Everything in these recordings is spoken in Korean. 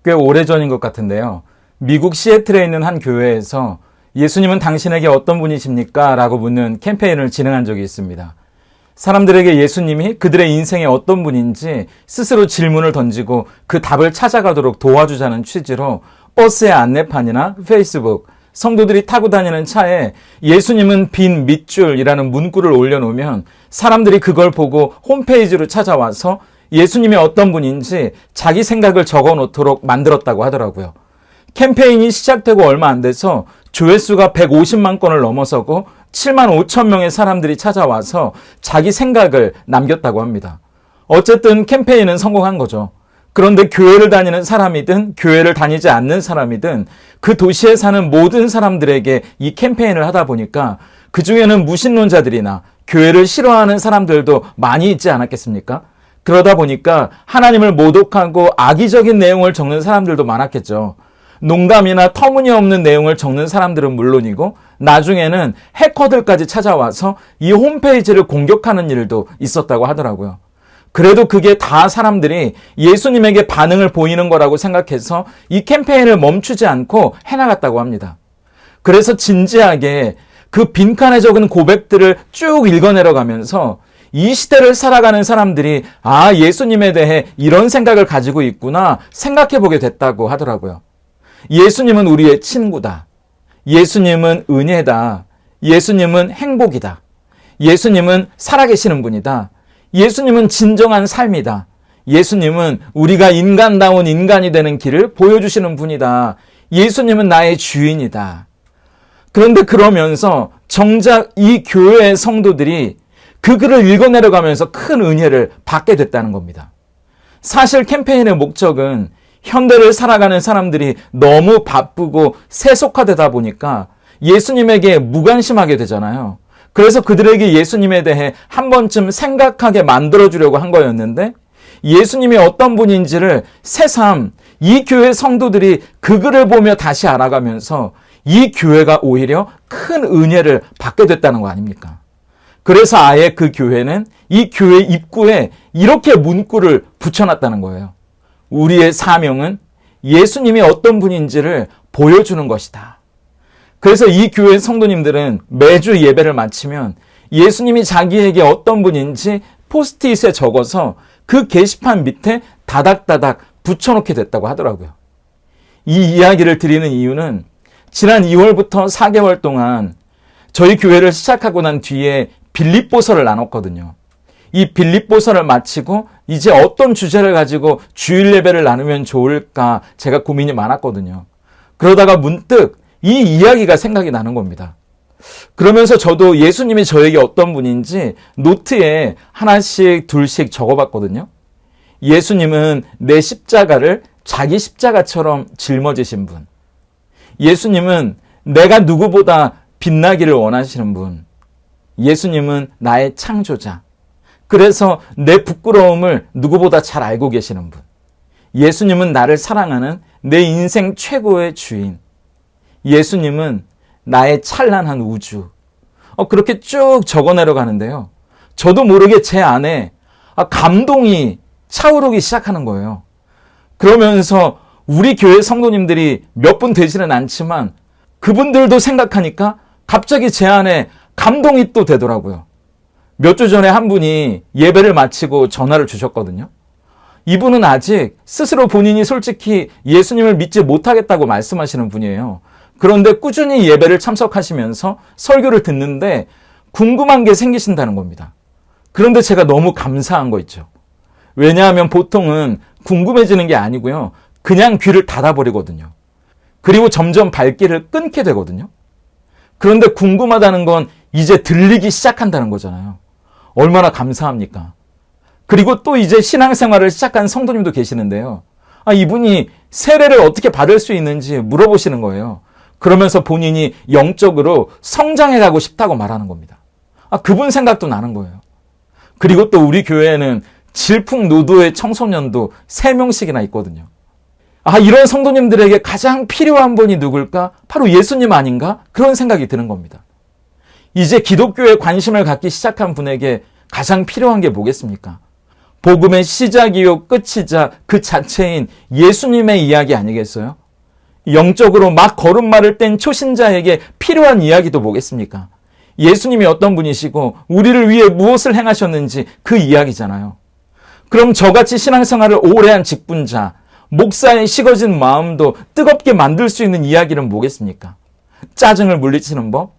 꽤 오래전인 것 같은데요. 미국 시애틀에 있는 한 교회에서 예수님은 당신에게 어떤 분이십니까? 라고 묻는 캠페인을 진행한 적이 있습니다. 사람들에게 예수님이 그들의 인생에 어떤 분인지 스스로 질문을 던지고 그 답을 찾아가도록 도와주자는 취지로 버스의 안내판이나 페이스북, 성도들이 타고 다니는 차에 예수님은 빈 밑줄이라는 문구를 올려놓으면 사람들이 그걸 보고 홈페이지로 찾아와서 예수님이 어떤 분인지 자기 생각을 적어놓도록 만들었다고 하더라고요. 캠페인이 시작되고 얼마 안 돼서 조회수가 150만 건을 넘어서고 7만 5천 명의 사람들이 찾아와서 자기 생각을 남겼다고 합니다. 어쨌든 캠페인은 성공한 거죠. 그런데 교회를 다니는 사람이든 교회를 다니지 않는 사람이든 그 도시에 사는 모든 사람들에게 이 캠페인을 하다 보니까 그중에는 무신론자들이나 교회를 싫어하는 사람들도 많이 있지 않았겠습니까? 그러다 보니까 하나님을 모독하고 악의적인 내용을 적는 사람들도 많았겠죠. 농담이나 터무니없는 내용을 적는 사람들은 물론이고 나중에는 해커들까지 찾아와서 이 홈페이지를 공격하는 일도 있었다고 하더라고요. 그래도 그게 다 사람들이 예수님에게 반응을 보이는 거라고 생각해서 이 캠페인을 멈추지 않고 해나갔다고 합니다. 그래서 진지하게 그 빈칸에 적은 고백들을 쭉 읽어내려가면서 이 시대를 살아가는 사람들이 예수님에 대해 이런 생각을 가지고 있구나 생각해보게 됐다고 하더라고요. 예수님은 우리의 친구다. 예수님은 은혜다. 예수님은 행복이다. 예수님은 살아계시는 분이다. 예수님은 진정한 삶이다. 예수님은 우리가 인간다운 인간이 되는 길을 보여주시는 분이다. 예수님은 나의 주인이다. 그런데 그러면서 정작 이 교회의 성도들이 그 글을 읽어내려가면서 큰 은혜를 받게 됐다는 겁니다. 사실 캠페인의 목적은 현대를 살아가는 사람들이 너무 바쁘고 세속화되다 보니까 예수님에게 무관심하게 되잖아요. 그래서 그들에게 예수님에 대해 한 번쯤 생각하게 만들어주려고 한 거였는데 예수님이 어떤 분인지를 새삼 이 교회 성도들이 그 글을 보며 다시 알아가면서 이 교회가 오히려 큰 은혜를 받게 됐다는 거 아닙니까? 그래서 아예 그 교회는 이 교회 입구에 이렇게 문구를 붙여놨다는 거예요. 우리의 사명은 예수님이 어떤 분인지를 보여주는 것이다. 그래서 이 교회 성도님들은 매주 예배를 마치면 예수님이 자기에게 어떤 분인지 포스트잇에 적어서 그 게시판 밑에 다닥다닥 붙여놓게 됐다고 하더라고요. 이 이야기를 드리는 이유는 지난 2월부터 4개월 동안 저희 교회를 시작하고 난 뒤에 빌립보서를 나눴거든요. 이 빌립보서를 마치고 이제 어떤 주제를 가지고 주일 예배를 나누면 좋을까 제가 고민이 많았거든요. 그러다가 문득 이 이야기가 생각이 나는 겁니다. 그러면서 저도 예수님이 저에게 어떤 분인지 노트에 하나씩 둘씩 적어봤거든요. 예수님은 내 십자가를 자기 십자가처럼 짊어지신 분. 예수님은 내가 누구보다 빛나기를 원하시는 분. 예수님은 나의 창조자. 그래서 내 부끄러움을 누구보다 잘 알고 계시는 분. 예수님은 나를 사랑하는 내 인생 최고의 주인. 예수님은 나의 찬란한 우주. 그렇게 쭉 적어내려 가는데요. 저도 모르게 제 안에 감동이 차오르기 시작하는 거예요. 그러면서 우리 교회 성도님들이 몇 분 되지는 않지만 그분들도 생각하니까 갑자기 제 안에 감동이 또 되더라고요. 몇 주 전에 한 분이 예배를 마치고 전화를 주셨거든요. 이분은 아직 스스로 본인이 솔직히 예수님을 믿지 못하겠다고 말씀하시는 분이에요. 그런데 꾸준히 예배를 참석하시면서 설교를 듣는데 궁금한 게 생기신다는 겁니다. 그런데 제가 너무 감사한 거 있죠. 왜냐하면 보통은 궁금해지는 게 아니고요. 그냥 귀를 닫아버리거든요. 그리고 점점 발길을 끊게 되거든요. 그런데 궁금하다는 건 이제 들리기 시작한다는 거잖아요. 얼마나 감사합니까? 그리고 또 이제 신앙생활을 시작한 성도님도 계시는데요. 이분이 세례를 어떻게 받을 수 있는지 물어보시는 거예요. 그러면서 본인이 영적으로 성장해 가고 싶다고 말하는 겁니다. 그분 생각도 나는 거예요. 그리고 또 우리 교회에는 질풍노도의 청소년도 3명씩이나 있거든요. 이런 성도님들에게 가장 필요한 분이 누굴까? 바로 예수님 아닌가? 그런 생각이 드는 겁니다. 이제 기독교에 관심을 갖기 시작한 분에게 가장 필요한 게 뭐겠습니까? 복음의 시작이요 끝이자 그 자체인 예수님의 이야기 아니겠어요? 영적으로 막 걸음마를 뗀 초신자에게 필요한 이야기도 뭐겠습니까? 예수님이 어떤 분이시고 우리를 위해 무엇을 행하셨는지 그 이야기잖아요. 그럼 저같이 신앙생활을 오래 한 직분자, 목사의 식어진 마음도 뜨겁게 만들 수 있는 이야기는 뭐겠습니까? 짜증을 물리치는 법,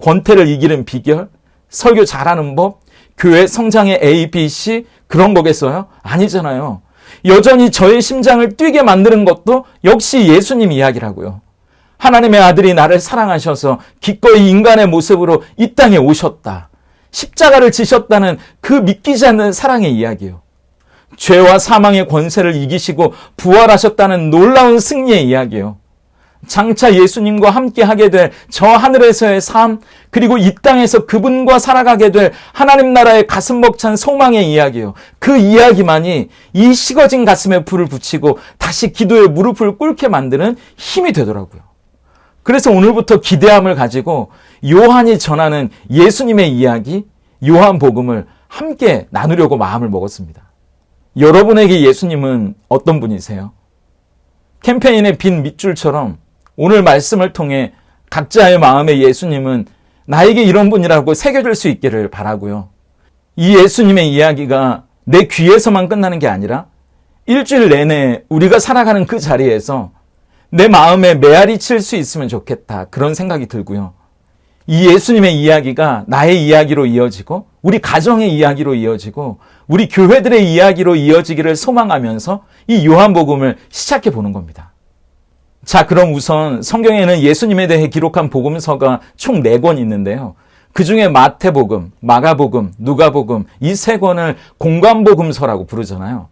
권태를 이기는 비결, 설교 잘하는 법, 교회 성장의 A, B, C 그런 거겠어요? 아니잖아요. 여전히 저의 심장을 뛰게 만드는 것도 역시 예수님 이야기라고요. 하나님의 아들이 나를 사랑하셔서 기꺼이 인간의 모습으로 이 땅에 오셨다. 십자가를 지셨다는 그 믿기지 않는 사랑의 이야기요. 죄와 사망의 권세를 이기시고 부활하셨다는 놀라운 승리의 이야기요. 장차 예수님과 함께 하게 될 저 하늘에서의 삶, 그리고 이 땅에서 그분과 살아가게 될 하나님 나라의 가슴 벅찬 소망의 이야기요. 그 이야기만이 이 식어진 가슴에 불을 붙이고 다시 기도에 무릎을 꿇게 만드는 힘이 되더라고요. 그래서 오늘부터 기대함을 가지고 요한이 전하는 예수님의 이야기, 요한복음을 함께 나누려고 마음을 먹었습니다. 여러분에게 예수님은 어떤 분이세요? 캠페인의 빈 밑줄처럼 오늘 말씀을 통해 각자의 마음에 예수님은 나에게 이런 분이라고 새겨질 수 있기를 바라고요. 이 예수님의 이야기가 내 귀에서만 끝나는 게 아니라 일주일 내내 우리가 살아가는 그 자리에서 내 마음에 메아리 칠 수 있으면 좋겠다. 그런 생각이 들고요. 이 예수님의 이야기가 나의 이야기로 이어지고 우리 가정의 이야기로 이어지고 우리 교회들의 이야기로 이어지기를 소망하면서 이 요한복음을 시작해 보는 겁니다. 자, 그럼 우선 성경에는 예수님에 대해 기록한 복음서가 총 4권 있는데요. 그중에 마태복음, 마가복음, 누가복음 이 3권을 공관복음서라고 부르잖아요.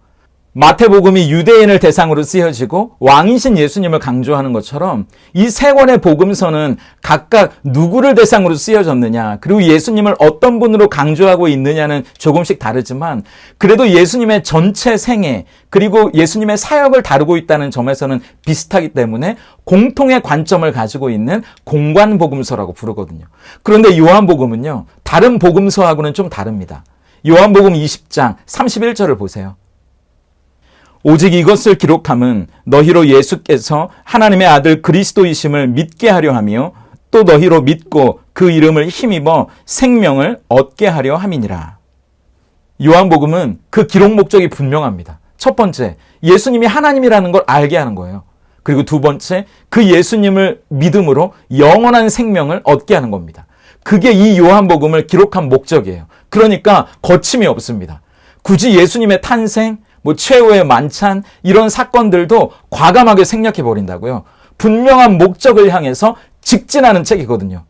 마태복음이 유대인을 대상으로 쓰여지고 왕이신 예수님을 강조하는 것처럼 이 3권의 복음서는 각각 누구를 대상으로 쓰여졌느냐, 그리고 예수님을 어떤 분으로 강조하고 있느냐는 조금씩 다르지만 그래도 예수님의 전체 생애 그리고 예수님의 사역을 다루고 있다는 점에서는 비슷하기 때문에 공통의 관점을 가지고 있는 공관복음서라고 부르거든요. 그런데 요한복음은요, 다른 복음서하고는 좀 다릅니다. 요한복음 20장 31절을 보세요. 오직 이것을 기록함은 너희로 예수께서 하나님의 아들 그리스도이심을 믿게 하려 하며 또 너희로 믿고 그 이름을 힘입어 생명을 얻게 하려 함이니라. 요한복음은 그 기록 목적이 분명합니다. 첫 번째, 예수님이 하나님이라는 걸 알게 하는 거예요. 그리고 두 번째, 그 예수님을 믿음으로 영원한 생명을 얻게 하는 겁니다. 그게 이 요한복음을 기록한 목적이에요. 그러니까 거침이 없습니다. 굳이 예수님의 탄생, 최후의 만찬 이런 사건들도 과감하게 생략해 버린다고요. 분명한 목적을 향해서 직진하는 책이거든요.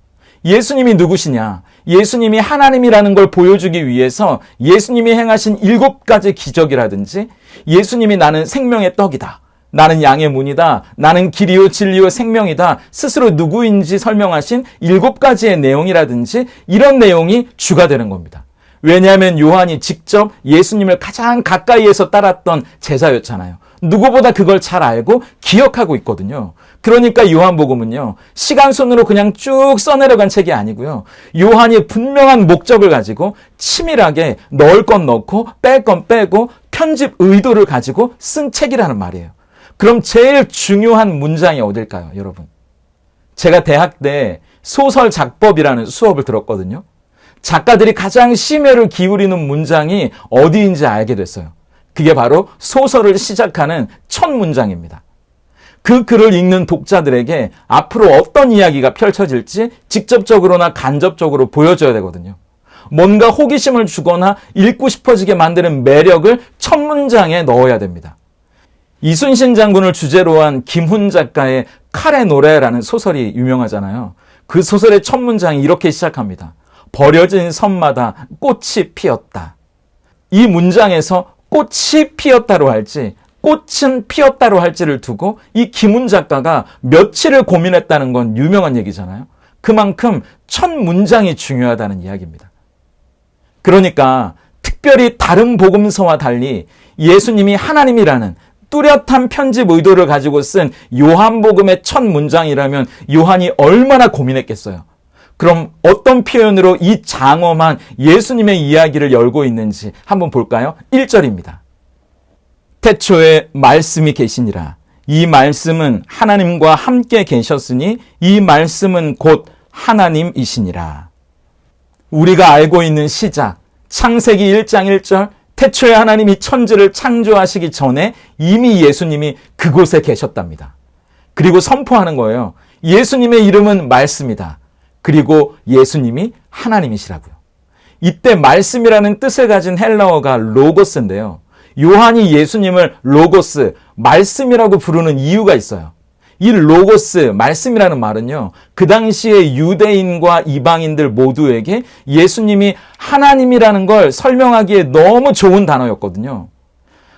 예수님이 누구시냐? 예수님이 하나님이라는 걸 보여주기 위해서 예수님이 행하신 7가지 기적이라든지 예수님이 나는 생명의 떡이다, 나는 양의 문이다, 나는 길이요 진리요 생명이다 스스로 누구인지 설명하신 7가지의 내용이라든지 이런 내용이 주가 되는 겁니다. 왜냐하면 요한이 직접 예수님을 가장 가까이에서 따랐던 제자였잖아요. 누구보다 그걸 잘 알고 기억하고 있거든요. 그러니까 요한복음은요, 시간순으로 그냥 쭉 써내려간 책이 아니고요. 요한이 분명한 목적을 가지고 치밀하게 넣을 건 넣고 뺄 건 빼고 편집 의도를 가지고 쓴 책이라는 말이에요. 그럼 제일 중요한 문장이 어딜까요, 여러분? 제가 대학 때 소설 작법이라는 수업을 들었거든요. 작가들이 가장 심혈을 기울이는 문장이 어디인지 알게 됐어요. 그게 바로 소설을 시작하는 첫 문장입니다. 그 글을 읽는 독자들에게 앞으로 어떤 이야기가 펼쳐질지 직접적으로나 간접적으로 보여줘야 되거든요. 뭔가 호기심을 주거나 읽고 싶어지게 만드는 매력을 첫 문장에 넣어야 됩니다. 이순신 장군을 주제로 한 김훈 작가의 칼의 노래라는 소설이 유명하잖아요. 그 소설의 첫 문장이 이렇게 시작합니다. 버려진 섬마다 꽃이 피었다. 이 문장에서 꽃이 피었다로 할지 꽃은 피었다로 할지를 두고 이 김훈 작가가 며칠을 고민했다는 건 유명한 얘기잖아요. 그만큼 첫 문장이 중요하다는 이야기입니다. 그러니까 특별히 다른 복음서와 달리 예수님이 하나님이라는 뚜렷한 편집 의도를 가지고 쓴 요한복음의 첫 문장이라면 요한이 얼마나 고민했겠어요. 그럼 어떤 표현으로 이 장엄한 예수님의 이야기를 열고 있는지 한번 볼까요? 1절입니다. 태초에 말씀이 계시니라. 이 말씀은 하나님과 함께 계셨으니 이 말씀은 곧 하나님이시니라. 우리가 알고 있는 시작, 창세기 1장 1절, 태초에 하나님이 천지를 창조하시기 전에 이미 예수님이 그곳에 계셨답니다. 그리고 선포하는 거예요. 예수님의 이름은 말씀이다. 그리고 예수님이 하나님이시라고요. 이때 말씀이라는 뜻을 가진 헬라어가 로고스인데요. 요한이 예수님을 로고스, 말씀이라고 부르는 이유가 있어요. 이 로고스, 말씀이라는 말은요, 그 당시에 유대인과 이방인들 모두에게 예수님이 하나님이라는 걸 설명하기에 너무 좋은 단어였거든요.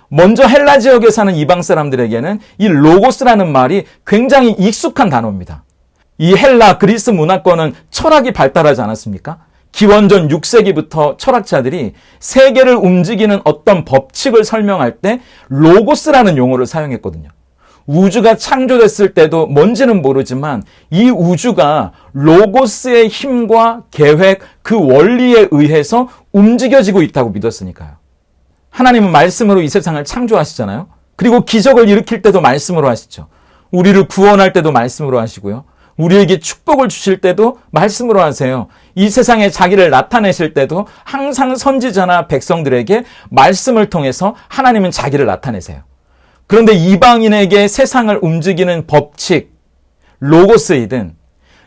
먼저 헬라 지역에 사는 이방 사람들에게는 이 로고스라는 말이 굉장히 익숙한 단어입니다. 이 헬라 그리스 문화권은 철학이 발달하지 않았습니까? 기원전 6세기부터 철학자들이 세계를 움직이는 어떤 법칙을 설명할 때 로고스라는 용어를 사용했거든요. 우주가 창조됐을 때도 뭔지는 모르지만 이 우주가 로고스의 힘과 계획, 그 원리에 의해서 움직여지고 있다고 믿었으니까요. 하나님은 말씀으로 이 세상을 창조하시잖아요. 그리고 기적을 일으킬 때도 말씀으로 하시죠. 우리를 구원할 때도 말씀으로 하시고요. 우리에게 축복을 주실 때도 말씀으로 하세요. 이 세상에 자기를 나타내실 때도 항상 선지자나 백성들에게 말씀을 통해서 하나님은 자기를 나타내세요. 그런데 이방인에게 세상을 움직이는 법칙, 로고스이든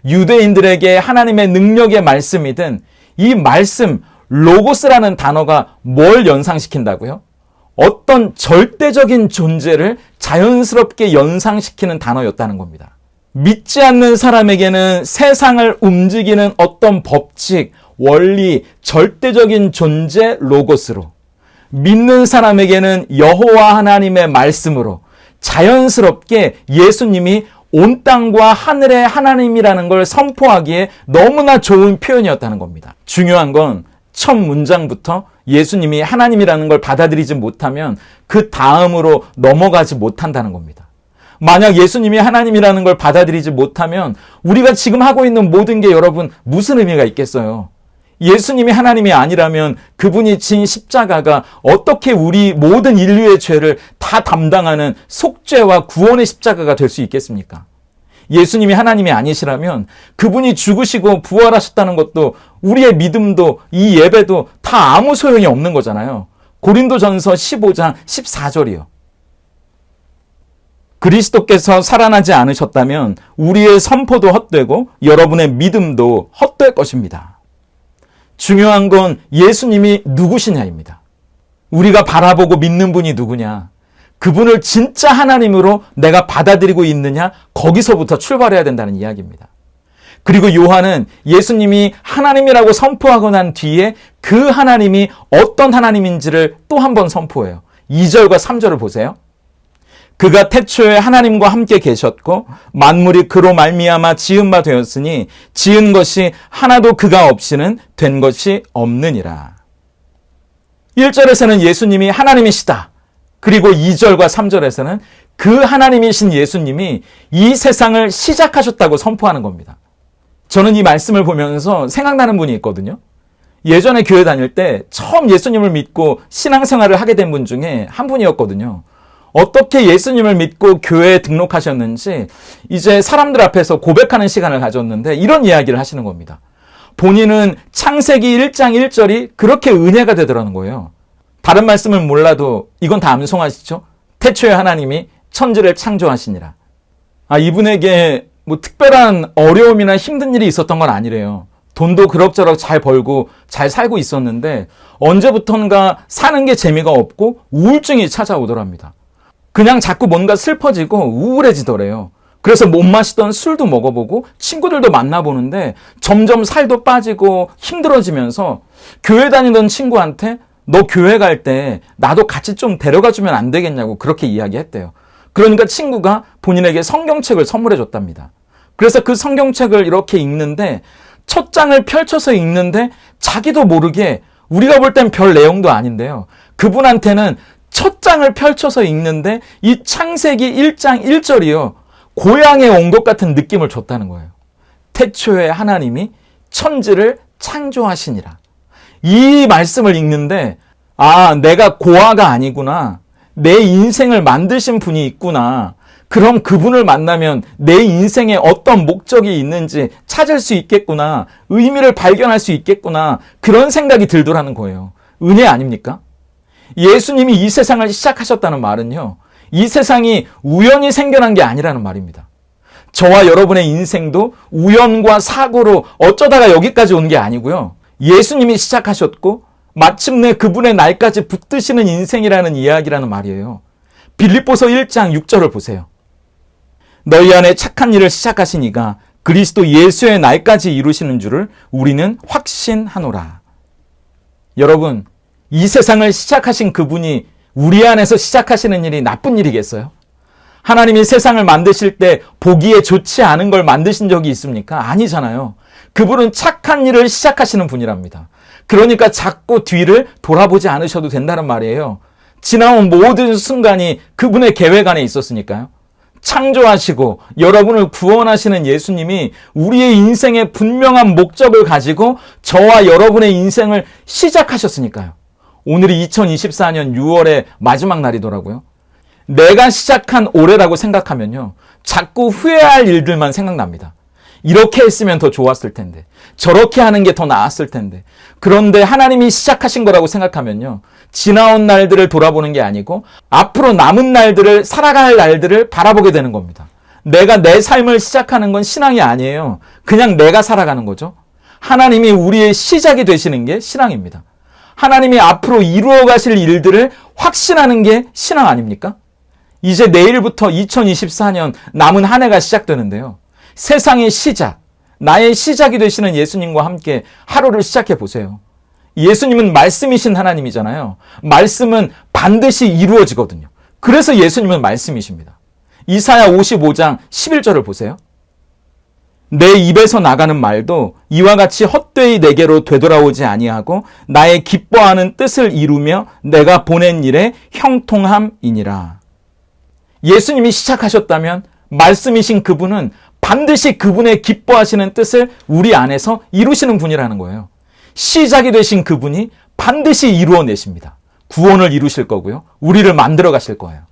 유대인들에게 하나님의 능력의 말씀이든 이 말씀, 로고스라는 단어가 뭘 연상시킨다고요? 어떤 절대적인 존재를 자연스럽게 연상시키는 단어였다는 겁니다. 믿지 않는 사람에게는 세상을 움직이는 어떤 법칙, 원리, 절대적인 존재 로고스로, 믿는 사람에게는 여호와 하나님의 말씀으로 자연스럽게 예수님이 온 땅과 하늘의 하나님이라는 걸 선포하기에 너무나 좋은 표현이었다는 겁니다. 중요한 건 첫 문장부터 예수님이 하나님이라는 걸 받아들이지 못하면 그 다음으로 넘어가지 못한다는 겁니다. 만약 예수님이 하나님이라는 걸 받아들이지 못하면 우리가 지금 하고 있는 모든 게 여러분 무슨 의미가 있겠어요? 예수님이 하나님이 아니라면 그분이 진 십자가가 어떻게 우리 모든 인류의 죄를 다 담당하는 속죄와 구원의 십자가가 될 수 있겠습니까? 예수님이 하나님이 아니시라면 그분이 죽으시고 부활하셨다는 것도 우리의 믿음도 이 예배도 다 아무 소용이 없는 거잖아요. 고린도전서 15장 14절이요. 그리스도께서 살아나지 않으셨다면 우리의 선포도 헛되고 여러분의 믿음도 헛될 것입니다. 중요한 건 예수님이 누구시냐입니다. 우리가 바라보고 믿는 분이 누구냐, 그분을 진짜 하나님으로 내가 받아들이고 있느냐, 거기서부터 출발해야 된다는 이야기입니다. 그리고 요한은 예수님이 하나님이라고 선포하고 난 뒤에 그 하나님이 어떤 하나님인지를 또 한 번 선포해요. 2절과 3절을 보세요. 그가 태초에 하나님과 함께 계셨고 만물이 그로 말미암아 지은 바 되었으니 지은 것이 하나도 그가 없이는 된 것이 없느니라. 1절에서는 예수님이 하나님이시다. 그리고 2절과 3절에서는 그 하나님이신 예수님이 이 세상을 시작하셨다고 선포하는 겁니다. 저는 이 말씀을 보면서 생각나는 분이 있거든요. 예전에 교회 다닐 때 처음 예수님을 믿고 신앙생활을 하게 된 분 중에 한 분이었거든요. 어떻게 예수님을 믿고 교회에 등록하셨는지 이제 사람들 앞에서 고백하는 시간을 가졌는데 이런 이야기를 하시는 겁니다. 본인은 창세기 1장 1절이 그렇게 은혜가 되더라는 거예요. 다른 말씀을 몰라도 이건 다 암송하시죠? 태초에 하나님이 천지를 창조하시니라. 이분에게 뭐 특별한 어려움이나 힘든 일이 있었던 건 아니래요. 돈도 그럭저럭 잘 벌고 잘 살고 있었는데 언제부턴가 사는 게 재미가 없고 우울증이 찾아오더랍니다. 그냥 자꾸 뭔가 슬퍼지고 우울해지더래요. 그래서 못 마시던 술도 먹어보고 친구들도 만나보는데 점점 살도 빠지고 힘들어지면서 교회 다니던 친구한테 너 교회 갈 때 나도 같이 좀 데려가주면 안 되겠냐고 그렇게 이야기했대요. 그러니까 친구가 본인에게 성경책을 선물해 줬답니다. 그래서 그 성경책을 이렇게 읽는데 첫 장을 펼쳐서 읽는데 자기도 모르게 우리가 볼 땐 별 내용도 아닌데요. 그분한테는 첫 장을 펼쳐서 읽는데 이 창세기 1장 1절이요. 고향에 온 것 같은 느낌을 줬다는 거예요. 태초에 하나님이 천지를 창조하시니라. 이 말씀을 읽는데 내가 고아가 아니구나. 내 인생을 만드신 분이 있구나. 그럼 그분을 만나면 내 인생에 어떤 목적이 있는지 찾을 수 있겠구나. 의미를 발견할 수 있겠구나. 그런 생각이 들더라는 거예요. 은혜 아닙니까? 예수님이 이 세상을 시작하셨다는 말은요, 이 세상이 우연히 생겨난 게 아니라는 말입니다. 저와 여러분의 인생도 우연과 사고로 어쩌다가 여기까지 온 게 아니고요. 예수님이 시작하셨고 마침내 그분의 날까지 붙드시는 인생이라는 이야기라는 말이에요. 빌립보서 1장 6절을 보세요. 너희 안에 착한 일을 시작하신 이가 그리스도 예수의 날까지 이루시는 줄을 우리는 확신하노라. 여러분, 이 세상을 시작하신 그분이 우리 안에서 시작하시는 일이 나쁜 일이겠어요? 하나님이 세상을 만드실 때 보기에 좋지 않은 걸 만드신 적이 있습니까? 아니잖아요. 그분은 착한 일을 시작하시는 분이랍니다. 그러니까 자꾸 뒤를 돌아보지 않으셔도 된다는 말이에요. 지나온 모든 순간이 그분의 계획 안에 있었으니까요. 창조하시고 여러분을 구원하시는 예수님이 우리의 인생에 분명한 목적을 가지고 저와 여러분의 인생을 시작하셨으니까요. 오늘이 2024년 6월의 마지막 날이더라고요. 내가 시작한 올해라고 생각하면요, 자꾸 후회할 일들만 생각납니다. 이렇게 했으면 더 좋았을 텐데, 저렇게 하는 게 더 나았을 텐데. 그런데 하나님이 시작하신 거라고 생각하면요, 지나온 날들을 돌아보는 게 아니고 앞으로 남은 날들을, 살아갈 날들을 바라보게 되는 겁니다. 내가 내 삶을 시작하는 건 신앙이 아니에요. 그냥 내가 살아가는 거죠. 하나님이 우리의 시작이 되시는 게 신앙입니다. 하나님이 앞으로 이루어 가실 일들을 확신하는 게 신앙 아닙니까? 이제 내일부터 2024년 남은 한 해가 시작되는데요. 세상의 시작, 나의 시작이 되시는 예수님과 함께 하루를 시작해 보세요. 예수님은 말씀이신 하나님이잖아요. 말씀은 반드시 이루어지거든요. 그래서 예수님은 말씀이십니다. 이사야 55장 11절을 보세요. 내 입에서 나가는 말도 이와 같이 헛되이 내게로 되돌아오지 아니하고 나의 기뻐하는 뜻을 이루며 내가 보낸 일에 형통함이니라. 예수님이 시작하셨다면 말씀이신 그분은 반드시 그분의 기뻐하시는 뜻을 우리 안에서 이루시는 분이라는 거예요. 시작이 되신 그분이 반드시 이루어내십니다. 구원을 이루실 거고요. 우리를 만들어 가실 거예요.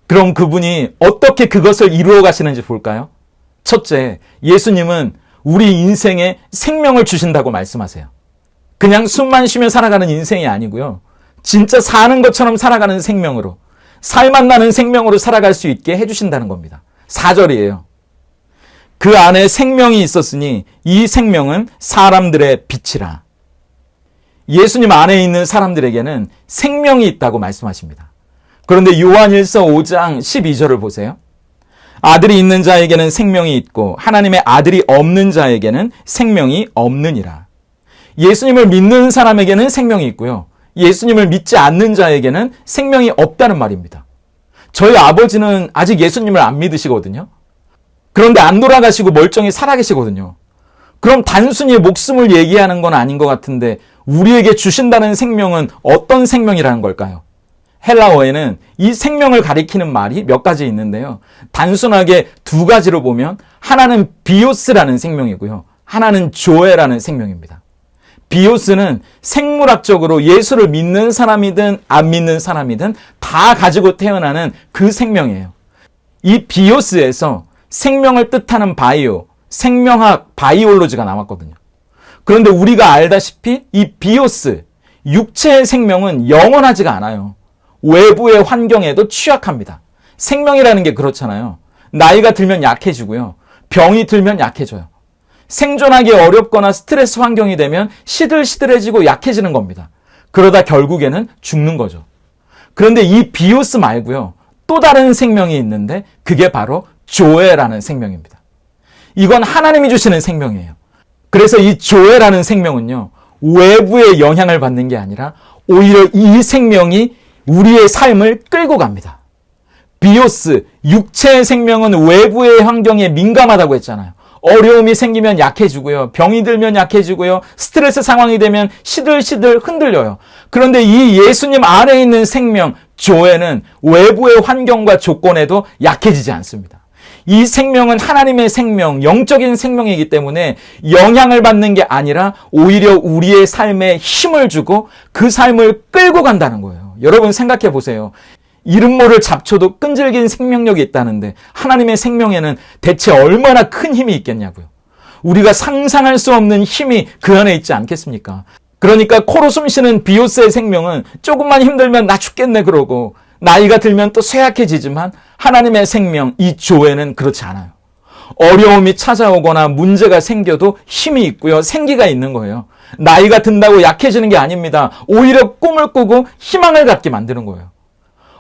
그럼 그분이 어떻게 그것을 이루어 가시는지 볼까요? 첫째, 예수님은 우리 인생에 생명을 주신다고 말씀하세요. 그냥 숨만 쉬며 살아가는 인생이 아니고요. 진짜 사는 것처럼 살아가는 생명으로, 살만 나는 생명으로 살아갈 수 있게 해주신다는 겁니다. 4절이에요. 그 안에 생명이 있었으니 이 생명은 사람들의 빛이라. 예수님 안에 있는 사람들에게는 생명이 있다고 말씀하십니다. 그런데 요한일서 5장 12절을 보세요. 아들이 있는 자에게는 생명이 있고 하나님의 아들이 없는 자에게는 생명이 없느니라. 예수님을 믿는 사람에게는 생명이 있고요. 예수님을 믿지 않는 자에게는 생명이 없다는 말입니다. 저희 아버지는 아직 예수님을 안 믿으시거든요. 그런데 안 돌아가시고 멀쩡히 살아계시거든요. 그럼 단순히 목숨을 얘기하는 건 아닌 것 같은데 우리에게 주신다는 생명은 어떤 생명이라는 걸까요? 헬라어에는 이 생명을 가리키는 말이 몇 가지 있는데요. 단순하게 두 가지로 보면 하나는 비오스라는 생명이고요. 하나는 조에라는 생명입니다. 비오스는 생물학적으로 예수를 믿는 사람이든 안 믿는 사람이든 다 가지고 태어나는 그 생명이에요. 이 비오스에서 생명을 뜻하는 바이오, 생명학 바이올로지가 나왔거든요. 그런데 우리가 알다시피 이 비오스, 육체의 생명은 영원하지가 않아요. 외부의 환경에도 취약합니다. 생명이라는 게 그렇잖아요. 나이가 들면 약해지고요. 병이 들면 약해져요. 생존하기 어렵거나 스트레스 환경이 되면 시들시들해지고 약해지는 겁니다. 그러다 결국에는 죽는 거죠. 그런데 이 비오스 말고요. 또 다른 생명이 있는데 그게 바로 조에라는 생명입니다. 이건 하나님이 주시는 생명이에요. 그래서 이 조에라는 생명은요. 외부의 영향을 받는 게 아니라 오히려 이 생명이 우리의 삶을 끌고 갑니다. 비오스, 육체의 생명은 외부의 환경에 민감하다고 했잖아요. 어려움이 생기면 약해지고요. 병이 들면 약해지고요. 스트레스 상황이 되면 시들시들 흔들려요. 그런데 이 예수님 안에 있는 생명, 조에는 외부의 환경과 조건에도 약해지지 않습니다. 이 생명은 하나님의 생명, 영적인 생명이기 때문에 영향을 받는 게 아니라 오히려 우리의 삶에 힘을 주고 그 삶을 끌고 간다는 거예요. 여러분 생각해 보세요. 이름 모를 잡초도 끈질긴 생명력이 있다는데 하나님의 생명에는 대체 얼마나 큰 힘이 있겠냐고요. 우리가 상상할 수 없는 힘이 그 안에 있지 않겠습니까? 그러니까 코로 숨쉬는 비오스의 생명은 조금만 힘들면 나 죽겠네 그러고 나이가 들면 또 쇠약해지지만 하나님의 생명, 이 조에는 그렇지 않아요. 어려움이 찾아오거나 문제가 생겨도 힘이 있고요. 생기가 있는 거예요. 나이가 든다고 약해지는 게 아닙니다. 오히려 꿈을 꾸고 희망을 갖게 만드는 거예요.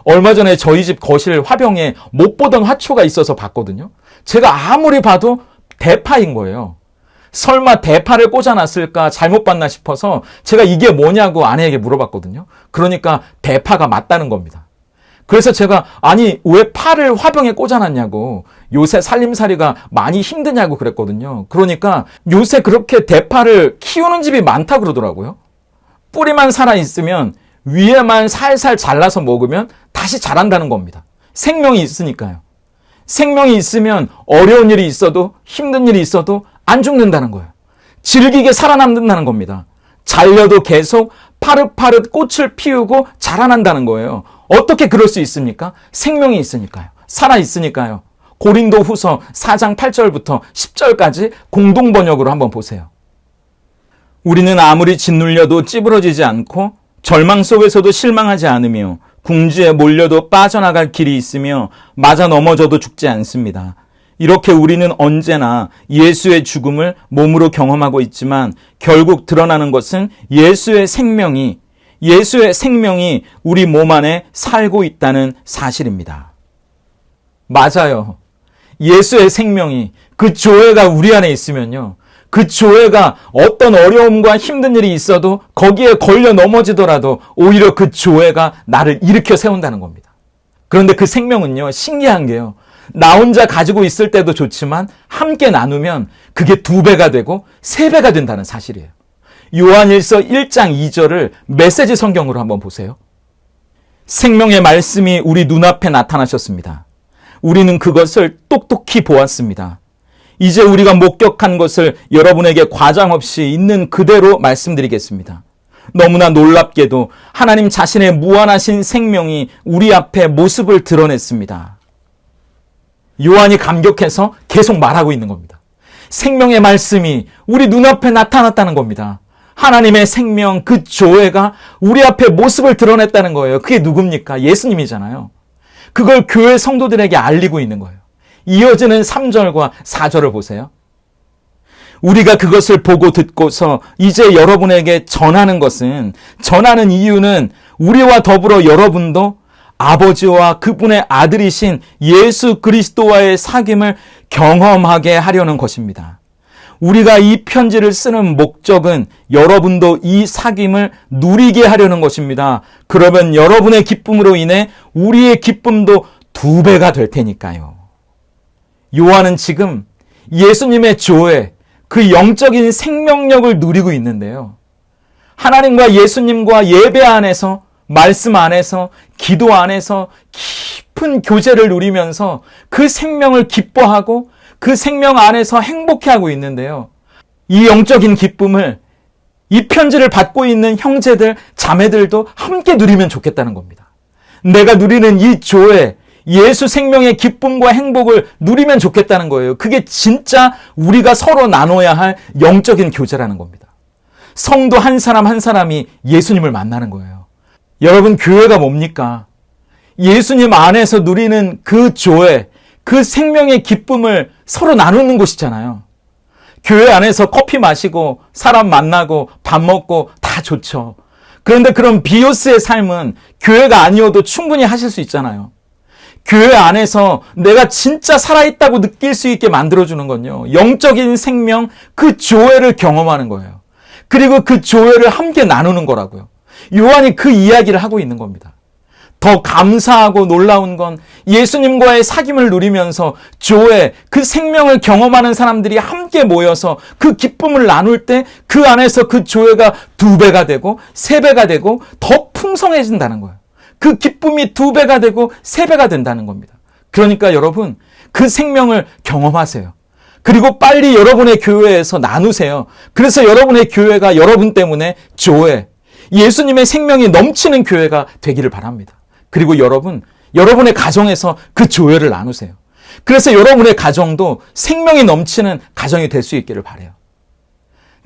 얼마 전에 저희 집 거실 화병에 못 보던 화초가 있어서 봤거든요. 제가 아무리 봐도 대파인 거예요. 설마 대파를 꽂아놨을까 잘못 봤나 싶어서 제가 이게 뭐냐고 아내에게 물어봤거든요. 그러니까 대파가 맞다는 겁니다. 그래서 제가 아니 왜 파를 화병에 꽂아놨냐고, 요새 살림살이가 많이 힘드냐고 그랬거든요. 그러니까 요새 그렇게 대파를 키우는 집이 많다 그러더라고요. 뿌리만 살아있으면 위에만 살살 잘라서 먹으면 다시 자란다는 겁니다. 생명이 있으니까요. 생명이 있으면 어려운 일이 있어도 힘든 일이 있어도 안 죽는다는 거예요. 질기게 살아남는다는 겁니다. 잘려도 계속 파릇파릇 꽃을 피우고 자라난다는 거예요. 어떻게 그럴 수 있습니까? 생명이 있으니까요. 살아있으니까요. 고린도 후서 4장 8절부터 10절까지 공동번역으로 한번 보세요. 우리는 아무리 짓눌려도 찌부러지지 않고 절망 속에서도 실망하지 않으며 궁지에 몰려도 빠져나갈 길이 있으며 맞아 넘어져도 죽지 않습니다. 이렇게 우리는 언제나 예수의 죽음을 몸으로 경험하고 있지만 결국 드러나는 것은 예수의 생명이 우리 몸 안에 살고 있다는 사실입니다. 맞아요. 예수의 생명이, 그 조회가 우리 안에 있으면요, 그 조회가 어떤 어려움과 힘든 일이 있어도 거기에 걸려 넘어지더라도 오히려 그 조회가 나를 일으켜 세운다는 겁니다. 그런데 그 생명은요, 신기한 게요, 나 혼자 가지고 있을 때도 좋지만 함께 나누면 그게 2배가 되고 3배가 된다는 사실이에요. 요한일서 1장 2절을 메시지 성경으로 한번 보세요. 생명의 말씀이 우리 눈앞에 나타나셨습니다. 우리는 그것을 똑똑히 보았습니다. 이제 우리가 목격한 것을 여러분에게 과장 없이 있는 그대로 말씀드리겠습니다. 너무나 놀랍게도 하나님 자신의 무한하신 생명이 우리 앞에 모습을 드러냈습니다. 요한이 감격해서 계속 말하고 있는 겁니다. 생명의 말씀이 우리 눈앞에 나타났다는 겁니다. 하나님의 생명, 그 조회가 우리 앞에 모습을 드러냈다는 거예요. 그게 누굽니까? 예수님이잖아요. 그걸 교회 성도들에게 알리고 있는 거예요. 이어지는 3절과 4절을 보세요. 우리가 그것을 보고 듣고서 이제 여러분에게 전하는 이유는 우리와 더불어 여러분도 아버지와 그분의 아들이신 예수 그리스도와의 사귐을 경험하게 하려는 것입니다. 우리가 이 편지를 쓰는 목적은 여러분도 이 사귐을 누리게 하려는 것입니다. 그러면 여러분의 기쁨으로 인해 우리의 기쁨도 2배가 될 테니까요. 요한은 지금 예수님의 조회, 그 영적인 생명력을 누리고 있는데요. 하나님과 예수님과 예배 안에서, 말씀 안에서, 기도 안에서 깊은 교제를 누리면서 그 생명을 기뻐하고 그 생명 안에서 행복해하고 있는데요. 이 영적인 기쁨을 이 편지를 받고 있는 형제들, 자매들도 함께 누리면 좋겠다는 겁니다. 내가 누리는 이 조회, 예수 생명의 기쁨과 행복을 누리면 좋겠다는 거예요. 그게 진짜 우리가 서로 나눠야 할 영적인 교제라는 겁니다. 성도 한 사람 한 사람이 예수님을 만나는 거예요. 여러분, 교회가 뭡니까? 예수님 안에서 누리는 그 조회, 그 생명의 기쁨을 서로 나누는 곳이잖아요. 교회 안에서 커피 마시고 사람 만나고 밥 먹고 다 좋죠. 그런데 그런 비오스의 삶은 교회가 아니어도 충분히 하실 수 있잖아요. 교회 안에서 내가 진짜 살아있다고 느낄 수 있게 만들어주는 건요, 영적인 생명, 그 조회를 경험하는 거예요. 그리고 그 조회를 함께 나누는 거라고요. 요한이 그 이야기를 하고 있는 겁니다. 더 감사하고 놀라운 건 예수님과의 사귐을 누리면서 조회, 그 생명을 경험하는 사람들이 함께 모여서 그 기쁨을 나눌 때 그 안에서 그 조회가 2배가 되고 3배가 되고 더 풍성해진다는 거예요. 그 기쁨이 2배가 되고 3배가 된다는 겁니다. 그러니까 여러분, 그 생명을 경험하세요. 그리고 빨리 여러분의 교회에서 나누세요. 그래서 여러분의 교회가 여러분 때문에 조회, 예수님의 생명이 넘치는 교회가 되기를 바랍니다. 그리고 여러분의 가정에서 그 조회를 나누세요. 그래서 여러분의 가정도 생명이 넘치는 가정이 될 수 있기를 바라요.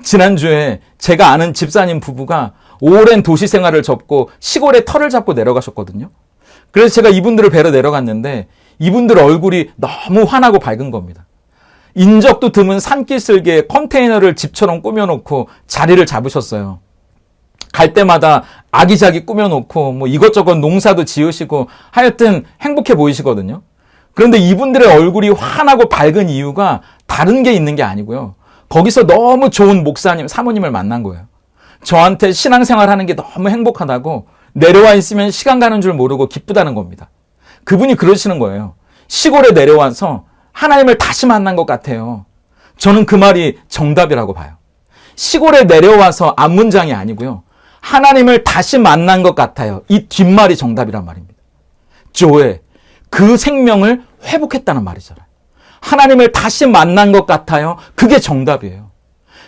지난주에 제가 아는 집사님 부부가 오랜 도시 생활을 접고 시골에 터를 잡고 내려가셨거든요. 그래서 제가 이분들을 뵈러 내려갔는데 이분들 얼굴이 너무 환하고 밝은 겁니다. 인적도 드문 산길 쓸개에 컨테이너를 집처럼 꾸며놓고 자리를 잡으셨어요. 갈 때마다 아기자기 꾸며놓고 뭐 이것저것 농사도 지으시고 하여튼 행복해 보이시거든요. 그런데 이분들의 얼굴이 환하고 밝은 이유가 다른 게 있는 게 아니고요. 거기서 너무 좋은 목사님, 사모님을 만난 거예요. 저한테 신앙생활 하는 게 너무 행복하다고 내려와 있으면 시간 가는 줄 모르고 기쁘다는 겁니다. 그분이 그러시는 거예요. 시골에 내려와서 하나님을 다시 만난 것 같아요. 저는 그 말이 정답이라고 봐요. 시골에 내려와서 앞문장이 아니고요. 하나님을 다시 만난 것 같아요. 이 뒷말이 정답이란 말입니다. 조회, 그 생명을 회복했다는 말이잖아요. 하나님을 다시 만난 것 같아요. 그게 정답이에요.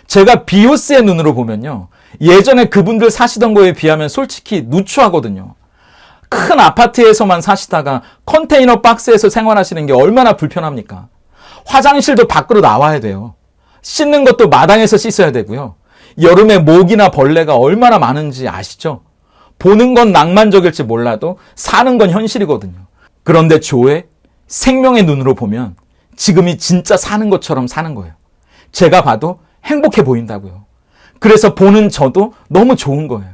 제가 비오스의 눈으로 보면요. 예전에 그분들 사시던 거에 비하면 솔직히 누추하거든요. 큰 아파트에서만 사시다가 컨테이너 박스에서 생활하시는 게 얼마나 불편합니까? 화장실도 밖으로 나와야 돼요. 씻는 것도 마당에서 씻어야 되고요. 여름에 모기나 벌레가 얼마나 많은지 아시죠? 보는 건 낭만적일지 몰라도 사는 건 현실이거든요. 그런데 조회, 생명의 눈으로 보면 지금이 진짜 사는 것처럼 사는 거예요. 제가 봐도 행복해 보인다고요. 그래서 보는 저도 너무 좋은 거예요.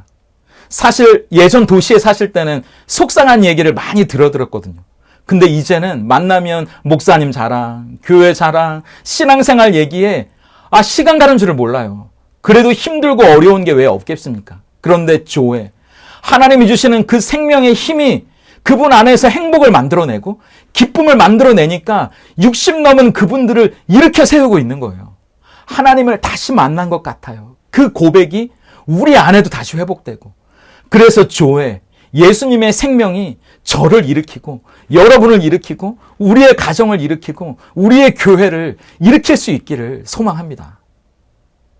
사실 예전 도시에 사실 때는 속상한 얘기를 많이 들었거든요. 근데 이제는 만나면 목사님 자랑, 교회 자랑, 신앙생활 얘기에 시간 가는 줄을 몰라요. 그래도 힘들고 어려운 게 왜 없겠습니까? 그런데 조회, 하나님이 주시는 그 생명의 힘이 그분 안에서 행복을 만들어내고 기쁨을 만들어내니까 60 넘은 그분들을 일으켜 세우고 있는 거예요. 하나님을 다시 만난 것 같아요. 그 고백이 우리 안에도 다시 회복되고, 그래서 조회, 예수님의 생명이 저를 일으키고 여러분을 일으키고 우리의 가정을 일으키고 우리의 교회를 일으킬 수 있기를 소망합니다.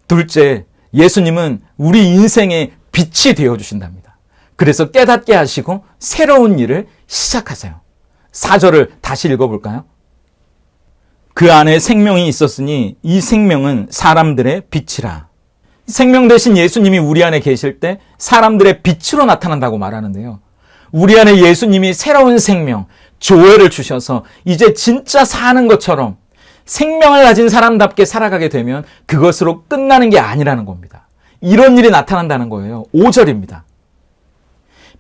둘째, 예수님은 우리 인생의 빛이 되어주신답니다. 그래서 깨닫게 하시고 새로운 일을 시작하세요. 4절을 다시 읽어볼까요? 그 안에 생명이 있었으니 이 생명은 사람들의 빛이라. 생명 대신 예수님이 우리 안에 계실 때 사람들의 빛으로 나타난다고 말하는데요. 우리 안에 예수님이 새로운 생명, 조회를 주셔서 이제 진짜 사는 것처럼 생명을 가진 사람답게 살아가게 되면 그것으로 끝나는 게 아니라는 겁니다. 이런 일이 나타난다는 거예요. 5절입니다.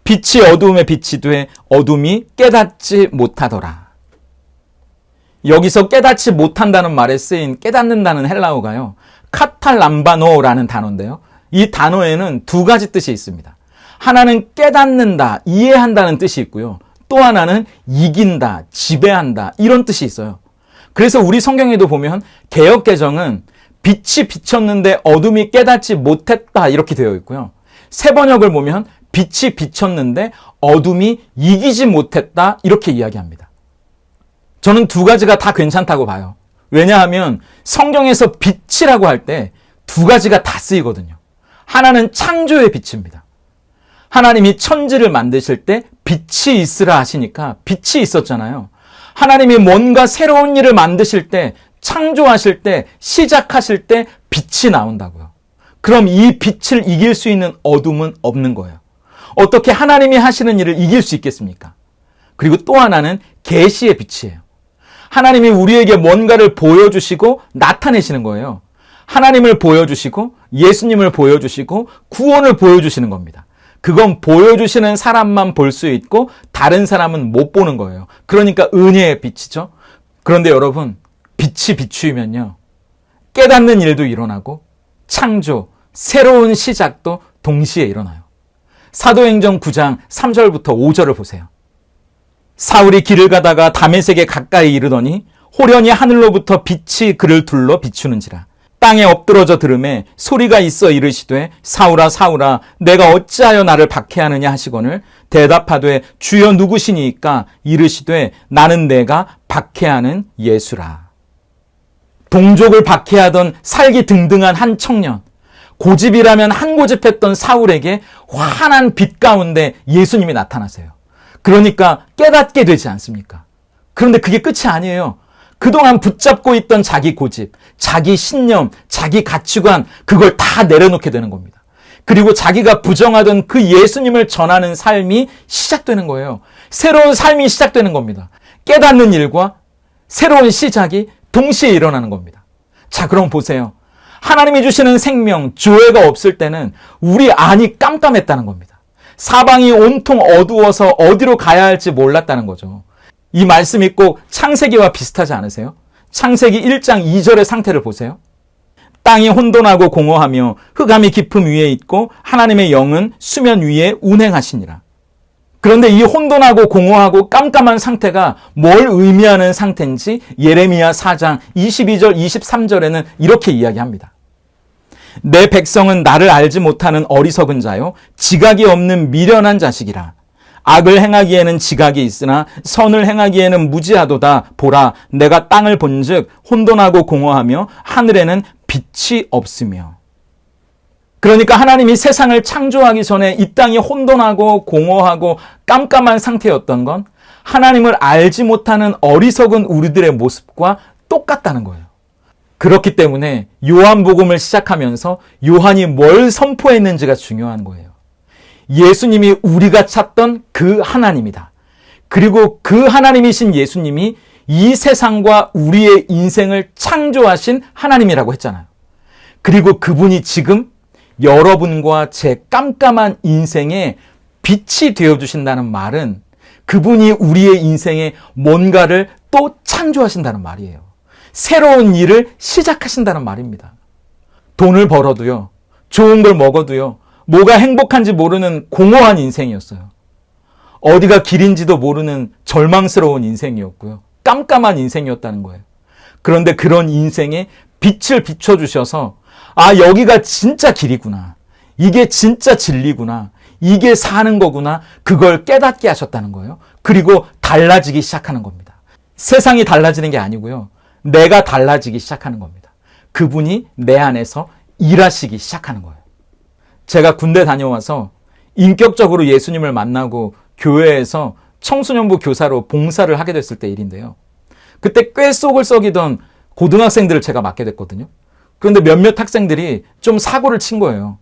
빛이 어두움에 빛이 돼 어둠이 깨닫지 못하더라. 여기서 깨닫지 못한다는 말에 쓰인 깨닫는다는 헬라어가요. 카탈람바노라는 단어인데요. 이 단어에는 두 가지 뜻이 있습니다. 하나는 깨닫는다, 이해한다는 뜻이 있고요. 또 하나는 이긴다, 지배한다 이런 뜻이 있어요. 그래서 우리 성경에도 보면 개역개정은 빛이 비쳤는데 어둠이 깨닫지 못했다 이렇게 되어 있고요. 새 번역을 보면 빛이 비쳤는데 어둠이 이기지 못했다 이렇게 이야기합니다. 저는 두 가지가 다 괜찮다고 봐요. 왜냐하면 성경에서 빛이라고 할 때 두 가지가 다 쓰이거든요. 하나는 창조의 빛입니다. 하나님이 천지를 만드실 때 빛이 있으라 하시니까 빛이 있었잖아요. 하나님이 뭔가 새로운 일을 만드실 때, 창조하실 때, 시작하실 때 빛이 나온다고요. 그럼 이 빛을 이길 수 있는 어둠은 없는 거예요. 어떻게 하나님이 하시는 일을 이길 수 있겠습니까? 그리고 또 하나는 계시의 빛이에요. 하나님이 우리에게 뭔가를 보여주시고 나타내시는 거예요. 하나님을 보여주시고 예수님을 보여주시고 구원을 보여주시는 겁니다. 그건 보여주시는 사람만 볼 수 있고 다른 사람은 못 보는 거예요. 그러니까 은혜의 빛이죠. 그런데 여러분, 빛이 비추이면요, 깨닫는 일도 일어나고 창조, 새로운 시작도 동시에 일어나요. 사도행전 9장 3절부터 5절을 보세요. 사울이 길을 가다가 다메섹에 가까이 이르더니 호련히 하늘로부터 빛이 그를 둘러 비추는지라. 땅에 엎드러져 들음에 소리가 있어 이르시되 사울아 사울아 내가 어찌하여 나를 박해하느냐 하시거늘 대답하되 주여 누구시니까 이르시되 나는 내가 박해하는 예수라. 동족을 박해하던 살기 등등한 한 청년, 고집이라면 한 고집했던 사울에게 환한 빛 가운데 예수님이 나타나세요. 그러니까 깨닫게 되지 않습니까? 그런데 그게 끝이 아니에요. 그동안 붙잡고 있던 자기 고집, 자기 신념, 자기 가치관, 그걸 다 내려놓게 되는 겁니다. 그리고 자기가 부정하던 그 예수님을 전하는 삶이 시작되는 거예요. 새로운 삶이 시작되는 겁니다. 깨닫는 일과 새로운 시작이 동시에 일어나는 겁니다. 자, 그럼 보세요. 하나님이 주시는 생명, 조회가 없을 때는 우리 안이 깜깜했다는 겁니다. 사방이 온통 어두워서 어디로 가야 할지 몰랐다는 거죠. 이 말씀이 꼭 창세기와 비슷하지 않으세요? 창세기 1장 2절의 상태를 보세요. 땅이 혼돈하고 공허하며 흑암이 깊음 위에 있고 하나님의 영은 수면 위에 운행하시니라. 그런데 이 혼돈하고 공허하고 깜깜한 상태가 뭘 의미하는 상태인지 예레미야 4장 22절 23절에는 이렇게 이야기합니다. 내 백성은 나를 알지 못하는 어리석은 자요 지각이 없는 미련한 자식이라. 악을 행하기에는 지각이 있으나 선을 행하기에는 무지하도다. 보라, 내가 땅을 본즉 혼돈하고 공허하며 하늘에는 빛이 없으며. 그러니까 하나님이 세상을 창조하기 전에 이 땅이 혼돈하고 공허하고 깜깜한 상태였던 건 하나님을 알지 못하는 어리석은 우리들의 모습과 똑같다는 거예요. 그렇기 때문에 요한복음을 시작하면서 요한이 뭘 선포했는지가 중요한 거예요. 예수님이 우리가 찾던 그 하나님이다. 그리고 그 하나님이신 예수님이 이 세상과 우리의 인생을 창조하신 하나님이라고 했잖아요. 그리고 그분이 지금 여러분과 제 깜깜한 인생에 빛이 되어주신다는 말은 그분이 우리의 인생에 뭔가를 또 창조하신다는 말이에요. 새로운 일을 시작하신다는 말입니다. 돈을 벌어도요, 좋은 걸 먹어도요, 뭐가 행복한지 모르는 공허한 인생이었어요. 어디가 길인지도 모르는 절망스러운 인생이었고요. 깜깜한 인생이었다는 거예요. 그런데 그런 인생에 빛을 비춰주셔서 아, 여기가 진짜 길이구나. 이게 진짜 진리구나. 이게 사는 거구나. 그걸 깨닫게 하셨다는 거예요. 그리고 달라지기 시작하는 겁니다. 세상이 달라지는 게 아니고요. 내가 달라지기 시작하는 겁니다. 그분이 내 안에서 일하시기 시작하는 거예요. 제가 군대 다녀와서 인격적으로 예수님을 만나고 교회에서 청소년부 교사로 봉사를 하게 됐을 때 일인데요. 그때 꽤 속을 썩이던 고등학생들을 제가 맡게 됐거든요. 그런데 몇몇 학생들이 좀 사고를 친 거예요.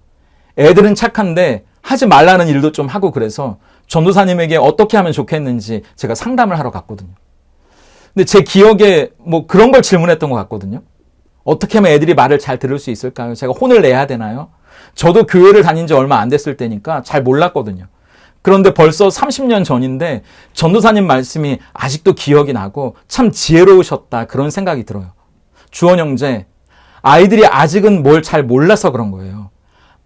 애들은 착한데 하지 말라는 일도 좀 하고 그래서 전도사님에게 어떻게 하면 좋겠는지 제가 상담을 하러 갔거든요. 근데 제 기억에 뭐 그런 걸 질문했던 것 같거든요. 어떻게 하면 애들이 말을 잘 들을 수 있을까요? 제가 혼을 내야 되나요? 저도 교회를 다닌 지 얼마 안 됐을 때니까 잘 몰랐거든요. 그런데 벌써 30년 전인데 전도사님 말씀이 아직도 기억이 나고 참 지혜로우셨다 그런 생각이 들어요. 주원 형제, 아이들이 아직은 뭘 잘 몰라서 그런 거예요.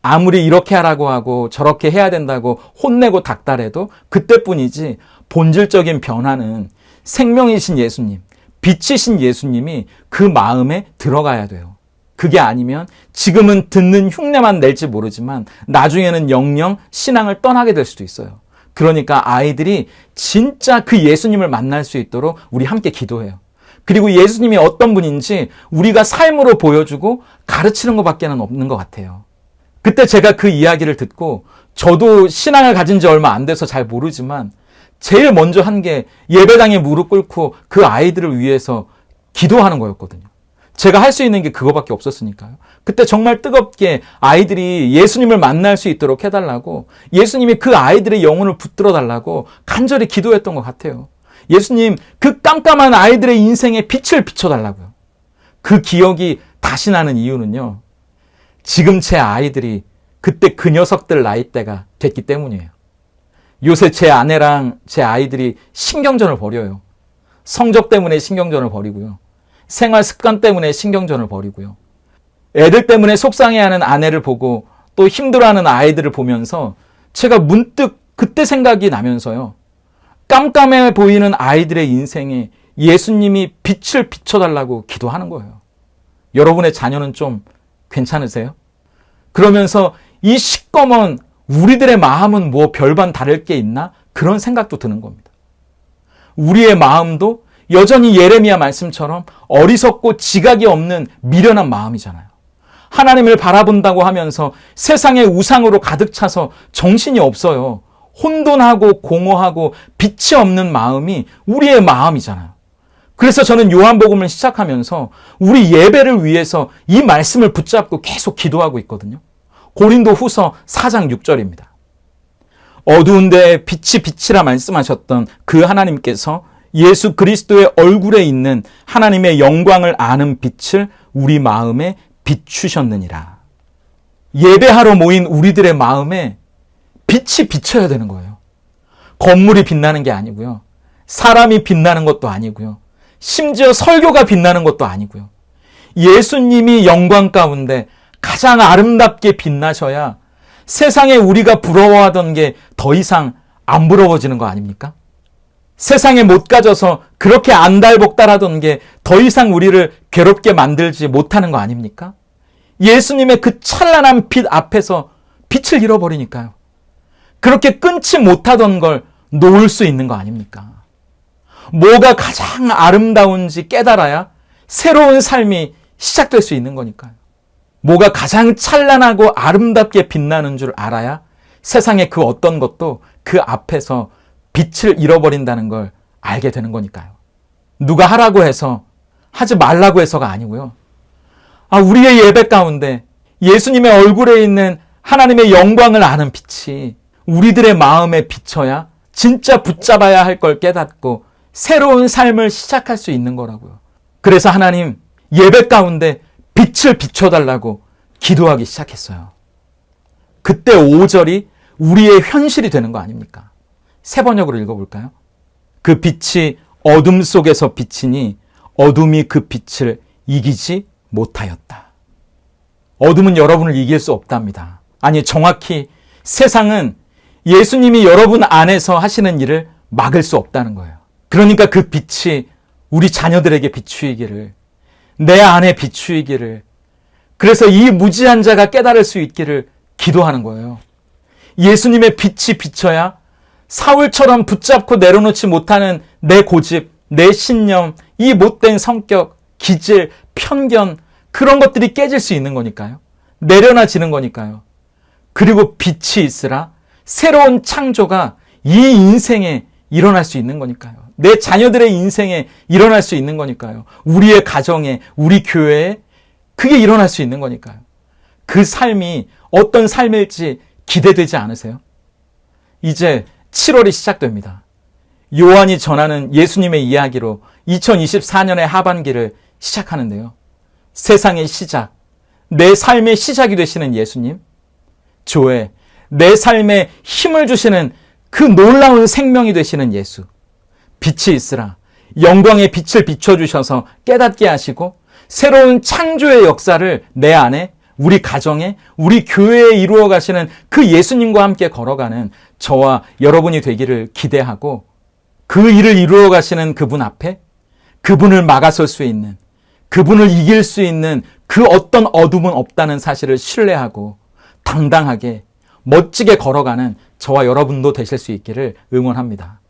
아무리 이렇게 하라고 하고 저렇게 해야 된다고 혼내고 닥달해도 그때뿐이지 본질적인 변화는 생명이신 예수님, 빛이신 예수님이 그 마음에 들어가야 돼요. 그게 아니면 지금은 듣는 흉내만 낼지 모르지만 나중에는 영영 신앙을 떠나게 될 수도 있어요. 그러니까 아이들이 진짜 그 예수님을 만날 수 있도록 우리 함께 기도해요. 그리고 예수님이 어떤 분인지 우리가 삶으로 보여주고 가르치는 것밖에 없는 것 같아요. 그때 제가 그 이야기를 듣고 저도 신앙을 가진 지 얼마 안 돼서 잘 모르지만 제일 먼저 한 게 예배당에 무릎 꿇고 그 아이들을 위해서 기도하는 거였거든요. 제가 할 수 있는 게 그거밖에 없었으니까요. 그때 정말 뜨겁게 아이들이 예수님을 만날 수 있도록 해달라고, 예수님이 그 아이들의 영혼을 붙들어 달라고 간절히 기도했던 것 같아요. 예수님, 그 깜깜한 아이들의 인생에 빛을 비춰달라고요. 그 기억이 다시 나는 이유는요, 지금 제 아이들이 그때 그 녀석들 나이대가 됐기 때문이에요. 요새 제 아내랑 제 아이들이 신경전을 벌여요. 성적 때문에 신경전을 벌이고요. 생활 습관 때문에 신경전을 벌이고요. 애들 때문에 속상해하는 아내를 보고 또 힘들어하는 아이들을 보면서 제가 문득 그때 생각이 나면서요. 깜깜해 보이는 아이들의 인생에 예수님이 빛을 비춰달라고 기도하는 거예요. 여러분의 자녀는 좀 괜찮으세요? 그러면서 이 시꺼먼 우리들의 마음은 뭐 별반 다를 게 있나? 그런 생각도 드는 겁니다. 우리의 마음도 여전히 예레미야 말씀처럼 어리석고 지각이 없는 미련한 마음이잖아요. 하나님을 바라본다고 하면서 세상의 우상으로 가득 차서 정신이 없어요. 혼돈하고 공허하고 빛이 없는 마음이 우리의 마음이잖아요. 그래서 저는 요한복음을 시작하면서 우리 예배를 위해서 이 말씀을 붙잡고 계속 기도하고 있거든요. 고린도 후서 4장 6절입니다. 어두운 데에 빛이 빛이라 말씀하셨던 그 하나님께서 예수 그리스도의 얼굴에 있는 하나님의 영광을 아는 빛을 우리 마음에 비추셨느니라. 예배하러 모인 우리들의 마음에 빛이 비쳐야 되는 거예요. 건물이 빛나는 게 아니고요. 사람이 빛나는 것도 아니고요. 심지어 설교가 빛나는 것도 아니고요. 예수님이 영광 가운데 가장 아름답게 빛나셔야 세상에 우리가 부러워하던 게 더 이상 안 부러워지는 거 아닙니까? 세상에 못 가져서 그렇게 안달복달하던 게 더 이상 우리를 괴롭게 만들지 못하는 거 아닙니까? 예수님의 그 찬란한 빛 앞에서 빛을 잃어버리니까요. 그렇게 끊지 못하던 걸 놓을 수 있는 거 아닙니까? 뭐가 가장 아름다운지 깨달아야 새로운 삶이 시작될 수 있는 거니까요. 뭐가 가장 찬란하고 아름답게 빛나는 줄 알아야 세상의 그 어떤 것도 그 앞에서 빛을 잃어버린다는 걸 알게 되는 거니까요. 누가 하라고 해서 하지 말라고 해서가 아니고요. 우리의 예배 가운데 예수님의 얼굴에 있는 하나님의 영광을 아는 빛이 우리들의 마음에 비쳐야 진짜 붙잡아야 할 걸 깨닫고 새로운 삶을 시작할 수 있는 거라고요. 그래서 하나님 예배 가운데 빛을 비춰달라고 기도하기 시작했어요. 그때 5절이 우리의 현실이 되는 거 아닙니까? 세 번역으로 읽어볼까요? 그 빛이 어둠 속에서 비치니 어둠이 그 빛을 이기지 못하였다. 어둠은 여러분을 이길 수 없답니다. 아니, 정확히 세상은 예수님이 여러분 안에서 하시는 일을 막을 수 없다는 거예요. 그러니까 그 빛이 우리 자녀들에게 비추이기를, 내 안에 비추이기를, 그래서 이 무지한 자가 깨달을 수 있기를 기도하는 거예요. 예수님의 빛이 비쳐야 사울처럼 붙잡고 내려놓지 못하는 내 고집, 내 신념, 이 못된 성격, 기질, 편견, 그런 것들이 깨질 수 있는 거니까요. 내려놔지는 거니까요. 그리고 빛이 있으라 새로운 창조가 이 인생에 일어날 수 있는 거니까요. 내 자녀들의 인생에 일어날 수 있는 거니까요. 우리의 가정에, 우리 교회에 그게 일어날 수 있는 거니까요. 그 삶이 어떤 삶일지 기대되지 않으세요? 이제 7월이 시작됩니다. 요한이 전하는 예수님의 이야기로 2024년의 하반기를 시작하는데요. 세상의 시작, 내 삶의 시작이 되시는 예수님, 조회, 내 삶에 힘을 주시는 그 놀라운 생명이 되시는 예수, 빛이 있으라 영광의 빛을 비춰주셔서 깨닫게 하시고 새로운 창조의 역사를 내 안에, 우리 가정에, 우리 교회에 이루어 가시는 그 예수님과 함께 걸어가는 저와 여러분이 되기를 기대하고, 그 일을 이루어 가시는 그분 앞에 그분을 막아설 수 있는, 그분을 이길 수 있는 그 어떤 어둠은 없다는 사실을 신뢰하고 당당하게 멋지게 걸어가는 저와 여러분도 되실 수 있기를 응원합니다.